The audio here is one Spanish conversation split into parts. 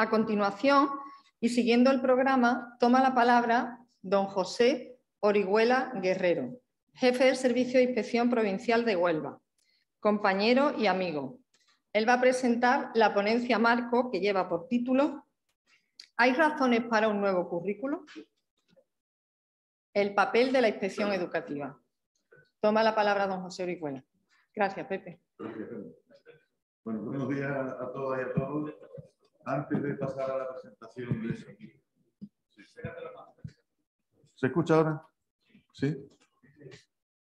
A continuación, y siguiendo el programa, toma la palabra don José Orihuela Guerrero, jefe del Servicio de Inspección Provincial de Huelva, compañero y amigo. Él va a presentar la ponencia marco que lleva por título ¿Hay razones para un nuevo currículo? El papel de la inspección educativa. Toma la palabra don José Orihuela. Gracias, Pepe. Bueno, buenos días a todas y a todos. Antes de pasar a la presentación de... ¿Se escucha ahora? ¿Sí?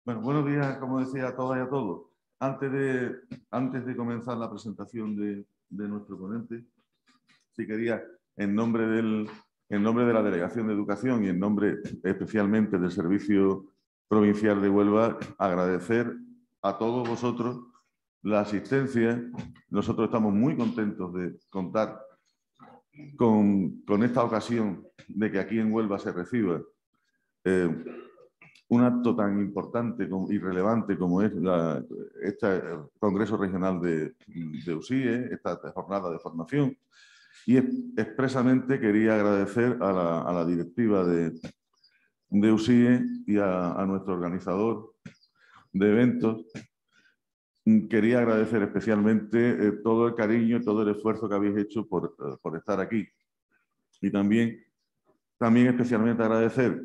Bueno, buenos días, como decía, a todas y a todos. Antes de comenzar la presentación de nuestro ponente, sí quería, en nombre de la Delegación de Educación y en nombre especialmente del Servicio Provincial de Huelva, agradecer a todos vosotros la asistencia. Nosotros estamos muy contentos de contar con esta ocasión de que aquí en Huelva se reciba un acto tan importante y relevante como es este Congreso Regional de USIE, esta jornada de formación. Y expresamente quería agradecer a la directiva de USIE y a nuestro organizador de eventos. Quería agradecer especialmente todo el cariño y todo el esfuerzo que habéis hecho por estar aquí. Y también especialmente agradecer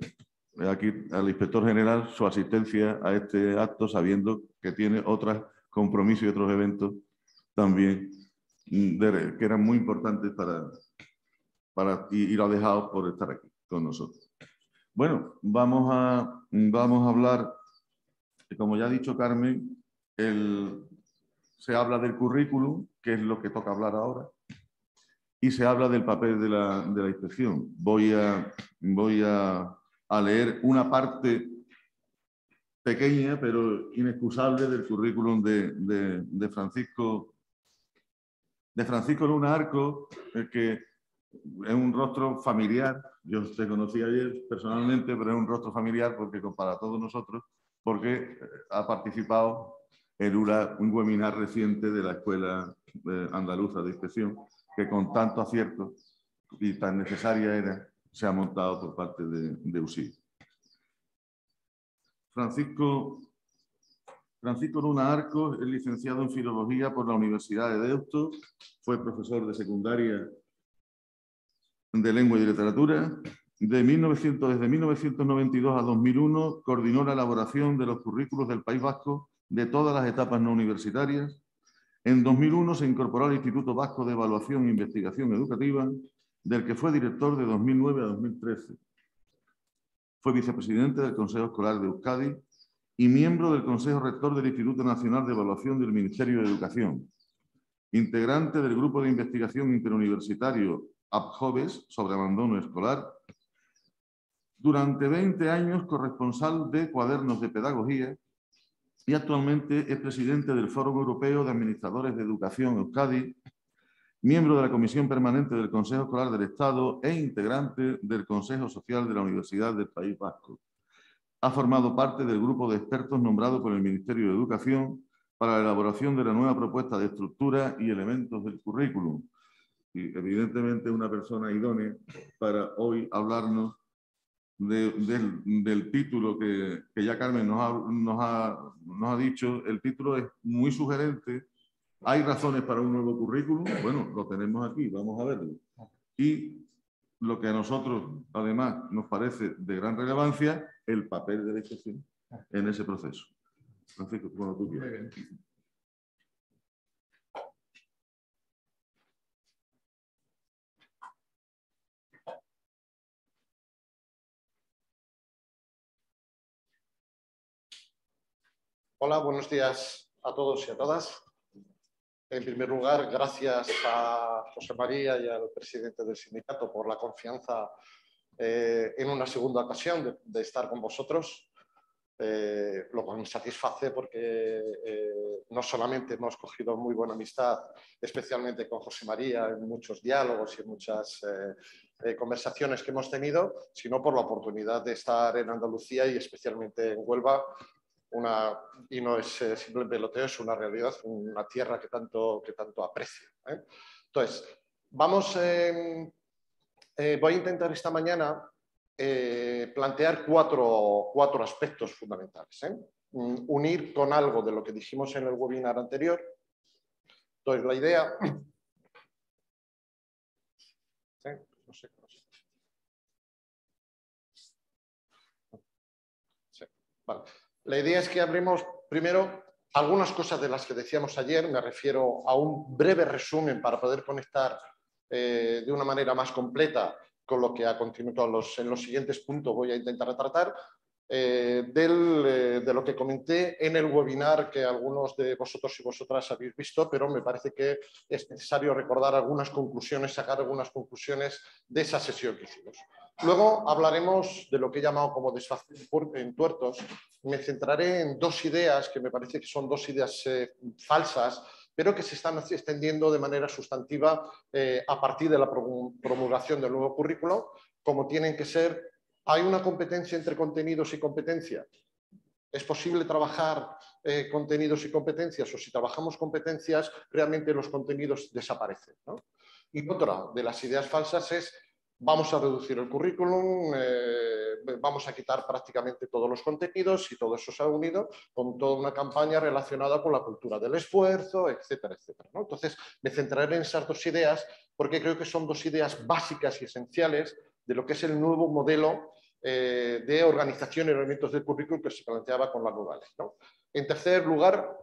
aquí al inspector general su asistencia a este acto, sabiendo que tiene otros compromisos y otros eventos también que eran muy importantes y lo ha dejado por estar aquí con nosotros. Bueno, vamos a hablar, como ya ha dicho Carmen, se habla del currículum, que es lo que toca hablar ahora, y se habla del papel de la inspección. Voy a leer una parte pequeña, pero inexcusable, del currículum de Francisco Luna Arco, que es un rostro familiar. Yo te conocí ayer personalmente, pero es un rostro familiar para todos nosotros, porque ha participado en un webinar reciente de la Escuela Andaluza de Inspección, que con tanto acierto y tan necesaria era, se ha montado por parte de USIE. Francisco Luna Arco es licenciado en Filología por la Universidad de Deusto, fue profesor de secundaria de Lengua y Literatura. Desde 1992 a 2001 coordinó la elaboración de los currículos del País Vasco de todas las etapas no universitarias. En 2001 se incorporó al Instituto Vasco de Evaluación e Investigación Educativa, del que fue director de 2009 a 2013. Fue vicepresidente del Consejo Escolar de Euskadi y miembro del Consejo Rector del Instituto Nacional de Evaluación del Ministerio de Educación. Integrante del Grupo de Investigación Interuniversitario APJOVES sobre abandono escolar. Durante 20 años corresponsal de Cuadernos de Pedagogía y actualmente es presidente del Foro Europeo de Administradores de Educación Euskadi, miembro de la Comisión Permanente del Consejo Escolar del Estado e integrante del Consejo Social de la Universidad del País Vasco. Ha formado parte del grupo de expertos nombrado por el Ministerio de Educación para la elaboración de la nueva propuesta de estructura y elementos del currículum. Y evidentemente una persona idónea para hoy hablarnos del título que ya Carmen nos ha dicho. El título es muy sugerente. ¿Hay razones para un nuevo currículum? Bueno, lo tenemos aquí, vamos a verlo. Y lo que a nosotros, además, nos parece de gran relevancia, el papel de la inspección en ese proceso. Francisco, cuando tú quieras. Hola, buenos días a todos y a todas. En primer lugar, gracias a José María y al presidente del sindicato por la confianza en una segunda ocasión de estar con vosotros, lo cual me satisface porque no solamente hemos cogido muy buena amistad, especialmente con José María, en muchos diálogos y en muchas conversaciones que hemos tenido, sino por la oportunidad de estar en Andalucía y especialmente en Huelva, y no es simple peloteo, es una realidad, una tierra que tanto aprecio. Entonces, Voy a intentar esta mañana plantear cuatro aspectos fundamentales. Unir con algo de lo que dijimos en el webinar anterior. Entonces, la idea... ¿Sí? No sé. Sí. Vale. La idea es que hablemos primero algunas cosas de las que decíamos ayer. Me refiero a un breve resumen para poder conectar de una manera más completa con lo que a continuación en los siguientes puntos voy a intentar tratar, de lo que comenté en el webinar que algunos de vosotros y vosotras habéis visto, pero me parece que es necesario recordar algunas conclusiones, sacar algunas conclusiones de esa sesión que hicimos. Luego hablaremos de lo que he llamado como desfacer en tuertos. Me centraré en dos ideas que me parece que son dos ideas falsas, pero que se están extendiendo de manera sustantiva a partir de la promulgación del nuevo currículo, como tienen que ser: ¿hay una competencia entre contenidos y competencia? ¿Es posible trabajar contenidos y competencias? O si trabajamos competencias, realmente los contenidos desaparecen, ¿no? Y otra de las ideas falsas es: vamos a reducir el currículum, vamos a quitar prácticamente todos los contenidos y todo eso se ha unido con toda una campaña relacionada con la cultura del esfuerzo, etcétera, etcétera, ¿no? Entonces, me centraré en esas dos ideas porque creo que son dos ideas básicas y esenciales de lo que es el nuevo modelo de organización y elementos del currículum que se planteaba con la nueva ley, ¿no? En tercer lugar,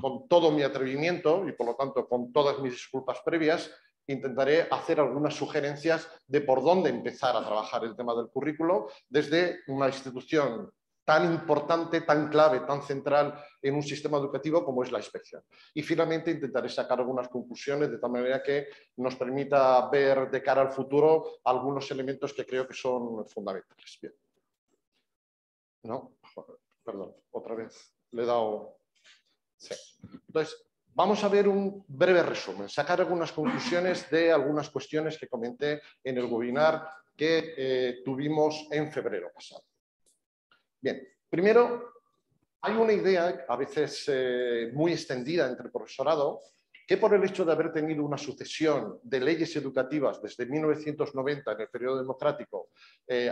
con todo mi atrevimiento y por lo tanto con todas mis disculpas previas, intentaré hacer algunas sugerencias de por dónde empezar a trabajar el tema del currículo desde una institución tan importante, tan clave, tan central en un sistema educativo como es la inspección. Y finalmente intentaré sacar algunas conclusiones de tal manera que nos permita ver de cara al futuro algunos elementos que creo que son fundamentales. Bien. No, perdón, otra vez le he dado... Sí. Entonces, vamos a ver un breve resumen, sacar algunas conclusiones de algunas cuestiones que comenté en el webinar que tuvimos en febrero pasado. Bien, primero, hay una idea, a veces muy extendida entre el profesorado, que por el hecho de haber tenido una sucesión de leyes educativas desde 1990, en el periodo democrático,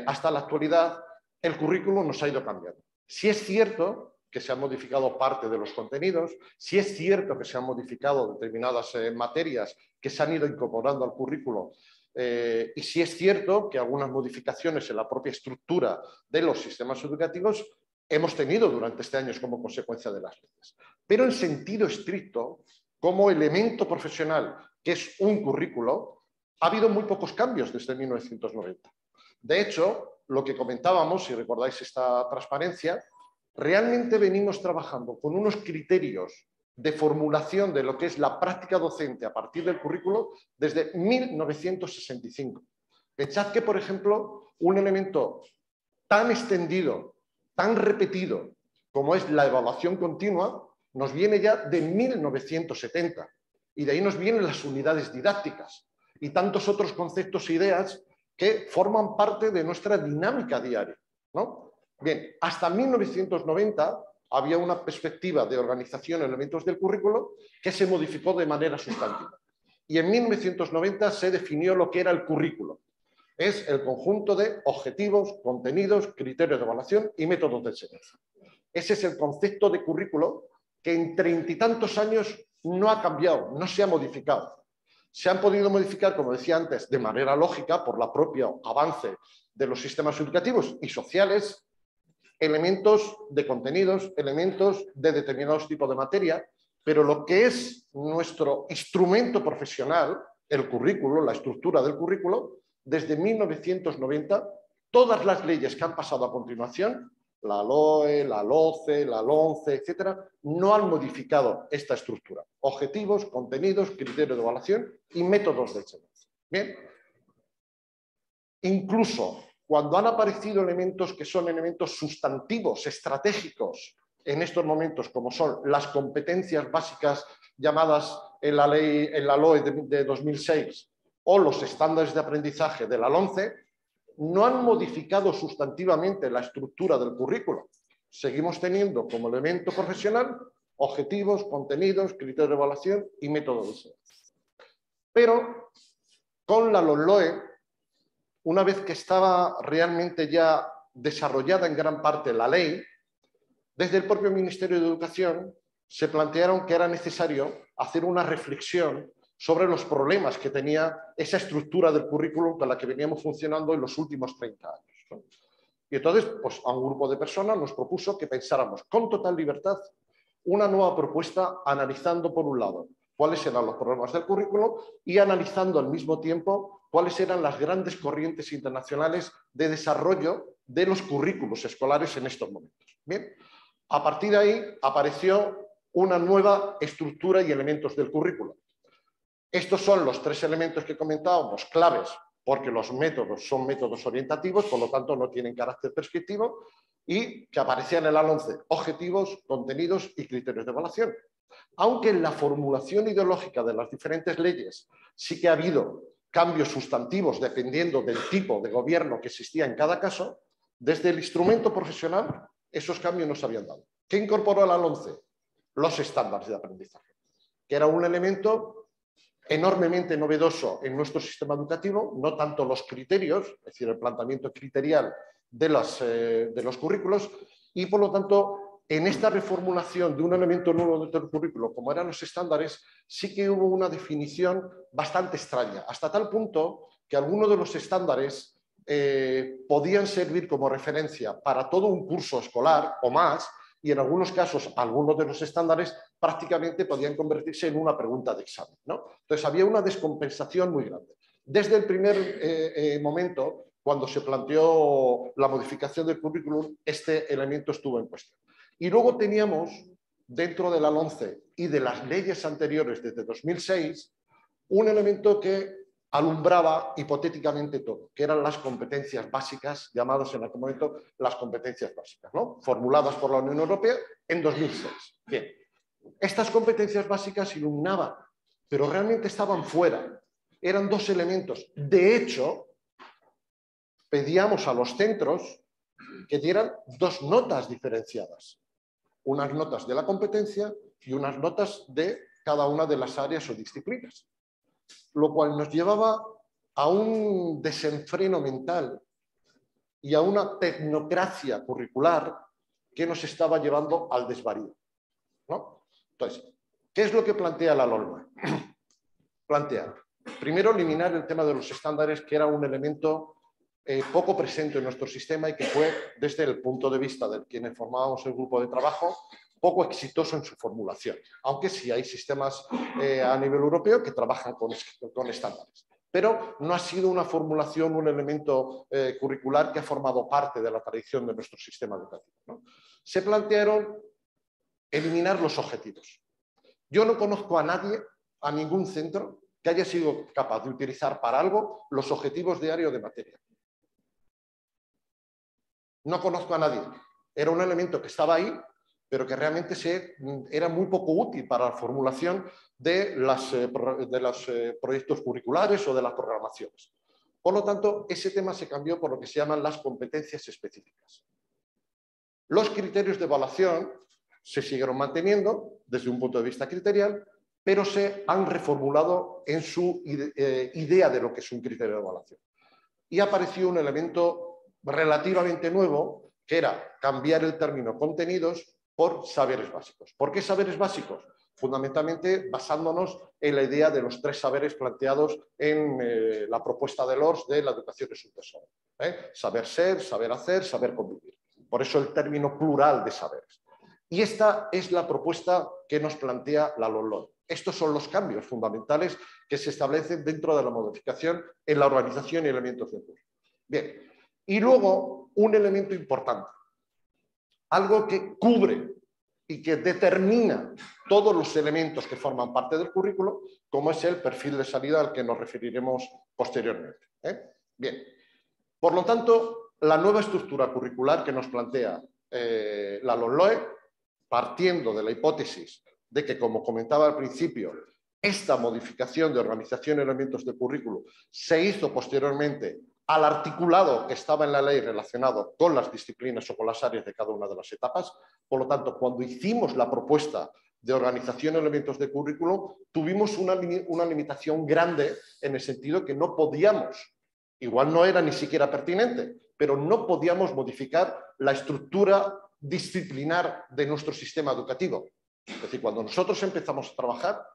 hasta la actualidad, el currículo nos ha ido cambiando. Si es cierto que se han modificado parte de los contenidos, si es cierto que se han modificado determinadas materias que se han ido incorporando al currículo, y si es cierto que algunas modificaciones en la propia estructura de los sistemas educativos hemos tenido durante este año como consecuencia de las leyes. Pero en sentido estricto, como elemento profesional, que es un currículo, ha habido muy pocos cambios desde 1990. De hecho, lo que comentábamos, si recordáis esta transparencia, realmente venimos trabajando con unos criterios de formulación de lo que es la práctica docente a partir del currículo desde 1965. Pensad que, por ejemplo, un elemento tan extendido, tan repetido como es la evaluación continua, nos viene ya de 1970 y de ahí nos vienen las unidades didácticas y tantos otros conceptos e ideas que forman parte de nuestra dinámica diaria, ¿no? Bien, hasta 1990 había una perspectiva de organización de elementos del currículo que se modificó de manera sustantiva. Y en 1990 se definió lo que era el currículo. Es el conjunto de objetivos, contenidos, criterios de evaluación y métodos de enseñanza. Ese es el concepto de currículo que en 30 y tantos años no ha cambiado, no se ha modificado. Se han podido modificar, como decía antes, de manera lógica por el propio avance de los sistemas educativos y sociales, elementos de contenidos, elementos de determinados tipos de materia, pero lo que es nuestro instrumento profesional, el currículo, la estructura del currículo, desde 1990, todas las leyes que han pasado a continuación, la LOE, la LOCE, la LONCE, etcétera, no han modificado esta estructura. Objetivos, contenidos, criterios de evaluación y métodos de enseñanza. Bien. Incluso cuando han aparecido elementos que son elementos sustantivos, estratégicos, en estos momentos, como son las competencias básicas llamadas en la ley, en la LOE de 2006, o los estándares de aprendizaje de la LONCE, no han modificado sustantivamente la estructura del currículo. Seguimos teniendo como elemento profesional objetivos, contenidos, criterios de evaluación y métodos de enseñanza. Pero con la LOMLOE, una vez que estaba realmente ya desarrollada en gran parte la ley, desde el propio Ministerio de Educación se plantearon que era necesario hacer una reflexión sobre los problemas que tenía esa estructura del currículum con la que veníamos funcionando en los últimos 30 años, ¿no? Y entonces, pues, a un grupo de personas nos propuso que pensáramos con total libertad una nueva propuesta, analizando, por un lado, cuáles eran los problemas del currículum y analizando al mismo tiempo cuáles eran las grandes corrientes internacionales de desarrollo de los currículos escolares en estos momentos. Bien, a partir de ahí apareció una nueva estructura y elementos del currículo. Estos son los tres elementos que comentábamos, claves, porque los métodos son métodos orientativos, por lo tanto no tienen carácter prescriptivo, y que aparecían en el A11, objetivos, contenidos y criterios de evaluación. Aunque en la formulación ideológica de las diferentes leyes sí que ha habido cambios sustantivos dependiendo del tipo de gobierno que existía en cada caso, desde el instrumento profesional esos cambios no se habían dado. ¿Qué incorporó el A11? Los estándares de aprendizaje, que era un elemento enormemente novedoso en nuestro sistema educativo, no tanto los criterios, es decir, el planteamiento criterial de los currículos, y por lo tanto, en esta reformulación de un elemento nuevo del currículo, como eran los estándares, sí que hubo una definición bastante extraña, hasta tal punto que algunos de los estándares podían servir como referencia para todo un curso escolar o más, y en algunos casos, algunos de los estándares prácticamente podían convertirse en una pregunta de examen, ¿no? Entonces, había una descompensación muy grande. Desde el primer momento, cuando se planteó la modificación del currículum, este elemento estuvo en cuestión. Y luego teníamos, dentro de la LOMCE y de las leyes anteriores desde 2006, un elemento que alumbraba hipotéticamente todo, que eran las competencias básicas, llamadas en aquel momento las competencias básicas, ¿no? Formuladas por la Unión Europea en 2006. Bien, estas competencias básicas iluminaban, pero realmente estaban fuera. Eran dos elementos. De hecho, pedíamos a los centros que dieran dos notas diferenciadas. Unas notas de la competencia y unas notas de cada una de las áreas o disciplinas. Lo cual nos llevaba a un desenfreno mental y a una tecnocracia curricular que nos estaba llevando al desvarío, ¿no? Entonces, ¿qué es lo que plantea la LOMLOE? Plantea, primero, eliminar el tema de los estándares, que era un elemento poco presente en nuestro sistema y que fue, desde el punto de vista de quienes formábamos el grupo de trabajo, poco exitoso en su formulación, aunque sí hay sistemas a nivel europeo que trabajan con estándares. Pero no ha sido una formulación, un elemento curricular que ha formado parte de la tradición de nuestro sistema educativo, ¿no? Se plantearon eliminar los objetivos. Yo no conozco a nadie, a ningún centro, que haya sido capaz de utilizar para algo los objetivos diarios de materia. No conozco a nadie. Era un elemento que estaba ahí, pero que realmente era muy poco útil para la formulación de los proyectos curriculares o de las programaciones. Por lo tanto, ese tema se cambió por lo que se llaman las competencias específicas. Los criterios de evaluación se siguieron manteniendo desde un punto de vista criterial, pero se han reformulado en su idea de lo que es un criterio de evaluación. Y apareció un elemento relativamente nuevo, que era cambiar el término contenidos por saberes básicos. ¿Por qué saberes básicos? Fundamentalmente basándonos en la idea de los tres saberes planteados en la propuesta de LORS de la educación es un tesoro. Saber ser, saber hacer, saber convivir. Por eso el término plural de saberes. Y esta es la propuesta que nos plantea la LOMLOE. Estos son los cambios fundamentales que se establecen dentro de la modificación en la organización y elementos del curso. Bien, y luego un elemento importante. Algo que cubre y que determina todos los elementos que forman parte del currículo, como es el perfil de salida al que nos referiremos posteriormente. Bien, por lo tanto, la nueva estructura curricular que nos plantea la LOMLOE, partiendo de la hipótesis de que, como comentaba al principio, esta modificación de organización y elementos del currículo se hizo posteriormente al articulado que estaba en la ley relacionado con las disciplinas o con las áreas de cada una de las etapas. Por lo tanto, cuando hicimos la propuesta de organización de elementos de currículum, tuvimos una limitación grande en el sentido que no podíamos, igual no era ni siquiera pertinente, pero no podíamos modificar la estructura disciplinar de nuestro sistema educativo. Es decir, cuando nosotros empezamos a trabajar,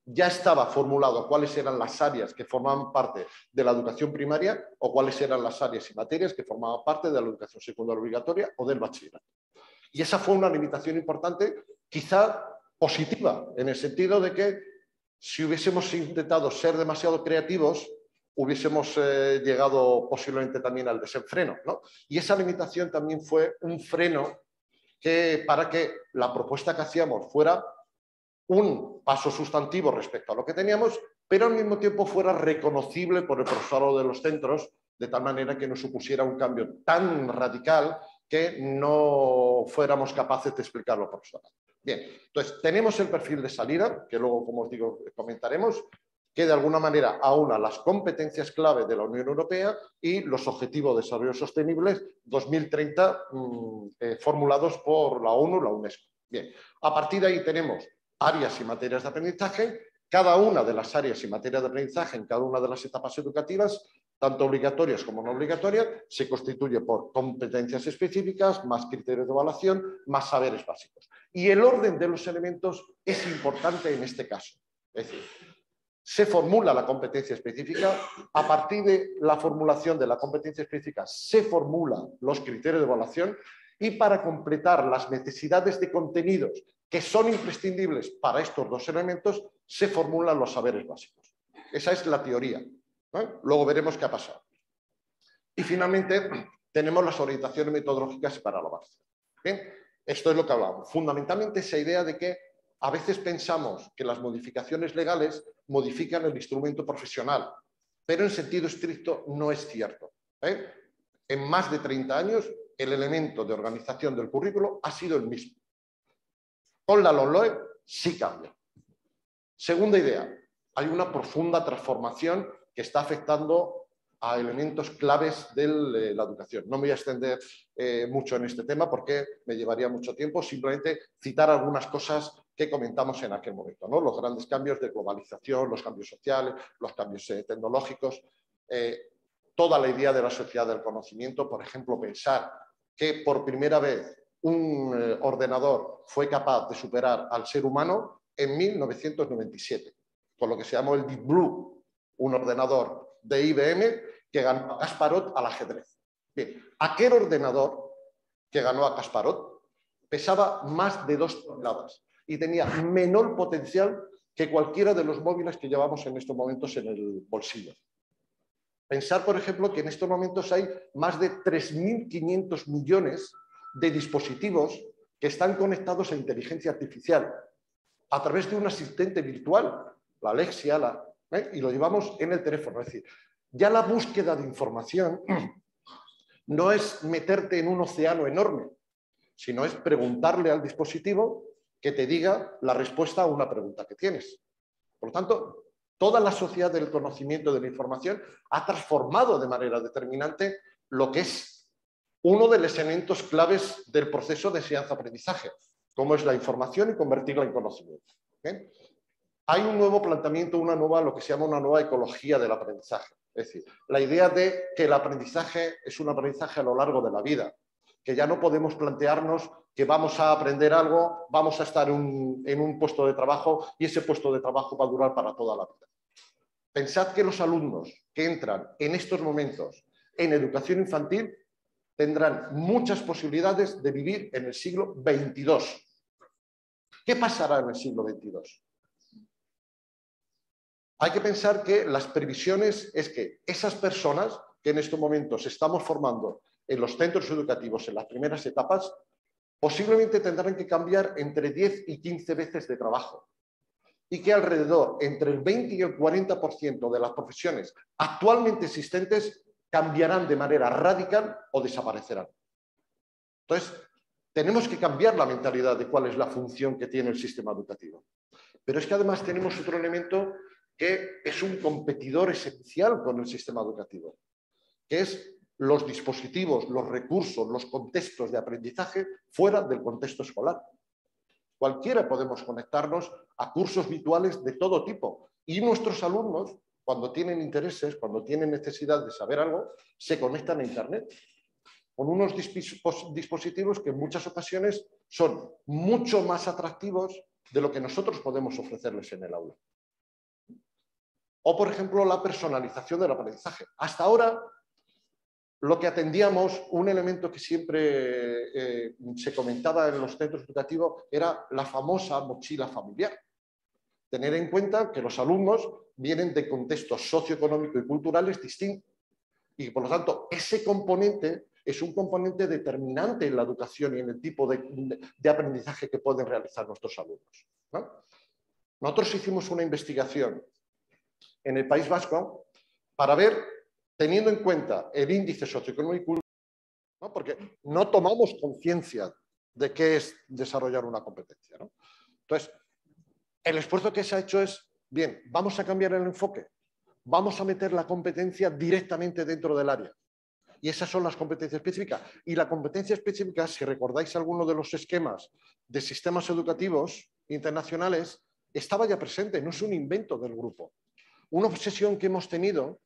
ya estaba formulado cuáles eran las áreas que formaban parte de la educación primaria o cuáles eran las áreas y materias que formaban parte de la educación secundaria obligatoria o del bachillerato. Y esa fue una limitación importante, quizá positiva, en el sentido de que si hubiésemos intentado ser demasiado creativos, hubiésemos llegado posiblemente también al desenfreno, ¿no? Y esa limitación también fue un freno para que la propuesta que hacíamos fuera un paso sustantivo respecto a lo que teníamos, pero al mismo tiempo fuera reconocible por el profesorado de los centros, de tal manera que no supusiera un cambio tan radical que no fuéramos capaces de explicarlo por profesorado. Bien, entonces tenemos el perfil de salida, que luego, como os digo, comentaremos, que de alguna manera aúna las competencias clave de la Unión Europea y los Objetivos de Desarrollo Sostenible 2030 formulados por la ONU, la UNESCO. Bien, a partir de ahí tenemos áreas y materias de aprendizaje. Cada una de las áreas y materias de aprendizaje en cada una de las etapas educativas, tanto obligatorias como no obligatorias, se constituye por competencias específicas, más criterios de evaluación, más saberes básicos. Y el orden de los elementos es importante en este caso. Es decir, se formula la competencia específica, a partir de la formulación de la competencia específica se formulan los criterios de evaluación y para completar las necesidades de contenidos que son imprescindibles para estos dos elementos, se formulan los saberes básicos. Esa es la teoría, ¿no? Luego veremos qué ha pasado. Y finalmente tenemos las orientaciones metodológicas para la base. Bien, esto es lo que hablábamos. Fundamentalmente esa idea de que a veces pensamos que las modificaciones legales modifican el instrumento profesional, pero en sentido estricto no es cierto. En más de 30 años el elemento de organización del currículo ha sido el mismo. Con la LOMLOE sí cambia. Segunda idea, hay una profunda transformación que está afectando a elementos claves de la educación. No me voy a extender mucho en este tema porque me llevaría mucho tiempo, simplemente citar algunas cosas que comentamos en aquel momento, ¿no? Los grandes cambios de globalización, los cambios sociales, los cambios tecnológicos, toda la idea de la sociedad del conocimiento, por ejemplo, pensar que por primera vez un ordenador fue capaz de superar al ser humano en 1997, con lo que se llamó el Deep Blue, un ordenador de IBM que ganó a Kasparov al ajedrez. Bien, aquel ordenador que ganó a Kasparov pesaba más de 2 toneladas y tenía menor potencial que cualquiera de los móviles que llevamos en estos momentos en el bolsillo. Pensar, por ejemplo, que en estos momentos hay más de 3.500 millones de dispositivos que están conectados a inteligencia artificial a través de un asistente virtual, la Alexia, y lo llevamos en el teléfono. Es decir, ya la búsqueda de información no es meterte en un océano enorme, sino es preguntarle al dispositivo que te diga la respuesta a una pregunta que tienes. Por lo tanto, toda la sociedad del conocimiento de la información ha transformado de manera determinante lo que es uno de los elementos claves del proceso de enseñanza-aprendizaje, como es la información y convertirla en conocimiento. ¿Bien? Hay un nuevo planteamiento, lo que se llama una nueva ecología del aprendizaje. Es decir, la idea de que el aprendizaje es un aprendizaje a lo largo de la vida, que ya no podemos plantearnos que vamos a aprender algo, vamos a estar en un puesto de trabajo y ese puesto de trabajo va a durar para toda la vida. Pensad que los alumnos que entran en estos momentos en educación infantil tendrán muchas posibilidades de vivir en el siglo XXII. ¿Qué pasará en el siglo XXII? Hay que pensar que las previsiones es que esas personas que en estos momentos estamos formando en los centros educativos en las primeras etapas, posiblemente tendrán que cambiar entre 10 y 15 veces de trabajo y que alrededor entre el 20 y el 40% de las profesiones actualmente existentes cambiarán de manera radical o desaparecerán. Entonces, tenemos que cambiar la mentalidad de cuál es la función que tiene el sistema educativo. Pero es que además tenemos otro elemento que es un competidor esencial con el sistema educativo, que es los dispositivos, los recursos, los contextos de aprendizaje fuera del contexto escolar. Cualquiera podemos conectarnos a cursos virtuales de todo tipo. Y nuestros alumnos, cuando tienen intereses, cuando tienen necesidad de saber algo, se conectan a Internet con unos dispositivos que en muchas ocasiones son mucho más atractivos de lo que nosotros podemos ofrecerles en el aula. O, por ejemplo, la personalización del aprendizaje. Hasta ahora, lo que atendíamos, un elemento que siempre se comentaba en los centros educativos era la famosa mochila familiar. Tener en cuenta que los alumnos vienen de contextos socioeconómicos y culturales distintos y, por lo tanto, ese componente es un componente determinante en la educación y en el tipo de aprendizaje que pueden realizar nuestros alumnos, ¿no? Nosotros hicimos una investigación en el País Vasco para ver, teniendo en cuenta el índice socioeconómico, ¿no? Porque no tomamos conciencia de qué es desarrollar una competencia, ¿no? Entonces, el esfuerzo que se ha hecho es, bien, vamos a cambiar el enfoque, vamos a meter la competencia directamente dentro del área. Y esas son las competencias específicas. Y la competencia específica, si recordáis alguno de los esquemas de sistemas educativos internacionales, estaba ya presente, no es un invento del grupo. Una obsesión que hemos tenido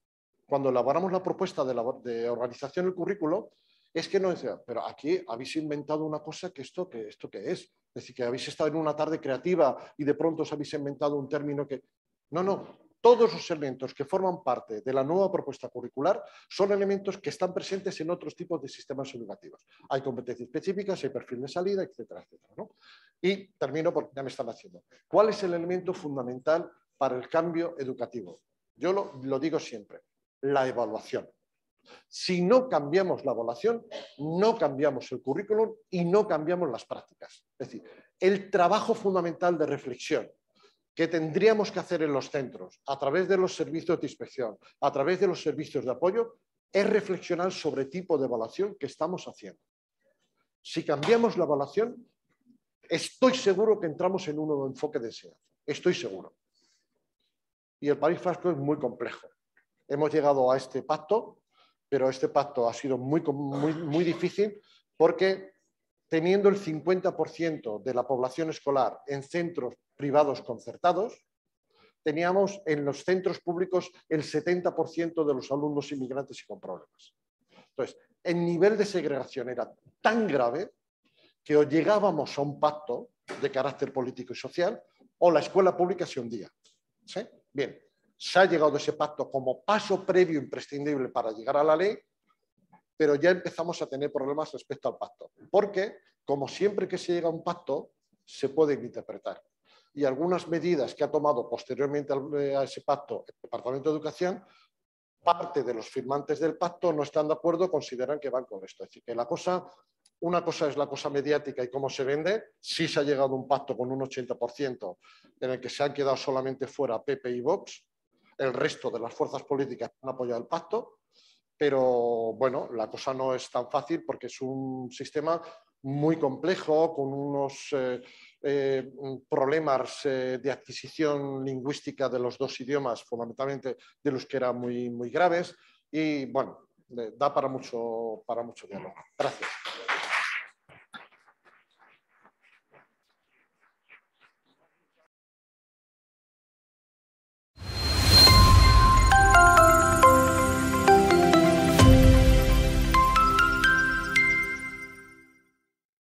cuando elaboramos la propuesta de organización del currículo es que no decía, pero aquí habéis inventado una cosa que esto qué es. Es decir, que habéis estado en una tarde creativa y de pronto os habéis inventado un término que... No. Todos los elementos que forman parte de la nueva propuesta curricular son elementos que están presentes en otros tipos de sistemas educativos. Hay competencias específicas, hay perfil de salida, etcétera, etcétera, ¿no? Y termino porque ya me están haciendo. ¿Cuál es el elemento fundamental para el cambio educativo? Yo lo digo siempre, la evaluación. Si no cambiamos la evaluación, no cambiamos el currículum y no cambiamos las prácticas. Es decir, el trabajo fundamental de reflexión que tendríamos que hacer en los centros, a través de los servicios de inspección, a través de los servicios de apoyo, es reflexionar sobre el tipo de evaluación que estamos haciendo. Si cambiamos la evaluación, estoy seguro que entramos en un nuevo enfoque de enseñanza. Estoy seguro. Y el País Vasco es muy complejo. Hemos llegado a este pacto, pero este pacto ha sido muy difícil porque teniendo el 50% de la población escolar en centros privados concertados, teníamos en los centros públicos el 70% de los alumnos inmigrantes y con problemas. Entonces, el nivel de segregación era tan grave que o llegábamos a un pacto de carácter político y social o la escuela pública se hundía. ¿Sí? Bien, se ha llegado a ese pacto como paso previo imprescindible para llegar a la ley, pero ya empezamos a tener problemas respecto al pacto, porque, como siempre que se llega a un pacto, se pueden interpretar. Y algunas medidas que ha tomado posteriormente a ese pacto el Departamento de Educación, parte de los firmantes del pacto no están de acuerdo, consideran que van con esto. Es decir, que una cosa es la cosa mediática y cómo se vende. Sí se ha llegado a un pacto con un 80% en el que se han quedado solamente fuera PP y Vox. El resto de las fuerzas políticas han apoyado el pacto. Pero bueno, la cosa no es tan fácil porque es un sistema muy complejo, con unos problemas de adquisición lingüística de los dos idiomas, fundamentalmente del euskera, muy graves. Y bueno, da para mucho diálogo. Gracias.